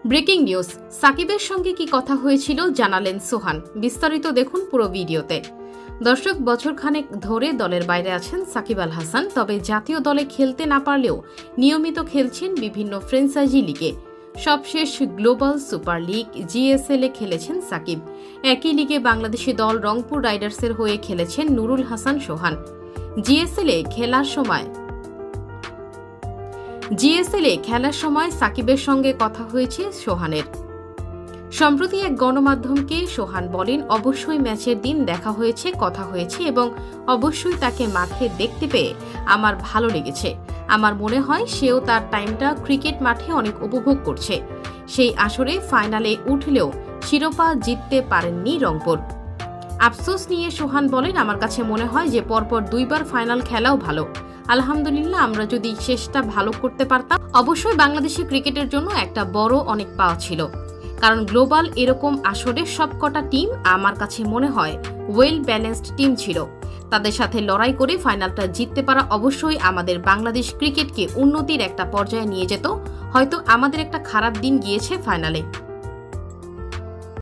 Breaking news, সাকিবের সঙ্গে কি কথা হয়েছিল জানালেন সোহান। বিস্তারিত দেখুন পুরো ভিডিওতে। দর্শক, বছরখানেক ধরে দলের বাইরে আছেন সাকিব আল হাসান। তবে জাতীয় দলে খেলতে না পারলেও নিয়মিত খেলছেন বিভিন্ন ফ্র্যাঞ্চাইজি লিগে। সবশেষ গ্লোবাল সুপার লিগ জিএসএল এ খেলেছেন সাকিব। একই লিগে বাংলাদেশি দল রংপুর রাইডার্সের হয়ে খেলেছেন নুরুল হাসান সোহান। জিএসএল এ খেলার সময় সাকিবের সঙ্গে কথা হয়েছে সোহানের। সম্প্রতি এক গণমাধ্যমকে সোহান বলেন, অবশ্যই ম্যাচের দিন দেখা হয়েছে, কথা হয়েছে এবং অবশ্যই তাকে মাঠে দেখতে পেয়ে আমার ভালো লেগেছে। আমার মনে হয় সেও তার টাইমটা ক্রিকেট মাঠে অনেক উপভোগ করছে। সেই আসরে ফাইনালে উঠলেও শিরোপা জিততে পারেননি রংপুর। আফসোস নিয়ে সোহান বলেন, আমার কাছে মনে হয় যে পরপর 2 বার ফাইনাল খেলাও ভালো। আলহামদুলিল্লাহ, আমরা যদি শেষটা ভালো করতে পারতাম অবশ্যই বাংলাদেশি ক্রিকেটের জন্য একটা বড় অনেক পাওয়া ছিল। কারণ গ্লোবাল এরকম আসরে সবকটা টিম আমার কাছে মনে হয় ওয়েল ব্যালেন্সড টিম ছিল। তাদের সাথে লড়াই করে ফাইনালটা জিততে পারা অবশ্যই আমাদের বাংলাদেশ ক্রিকেটকে উন্নতির একটা পর্যায়ে নিয়ে যেত। হয়তো আমাদের একটা খারাপ দিন গিয়েছে ফাইনালে।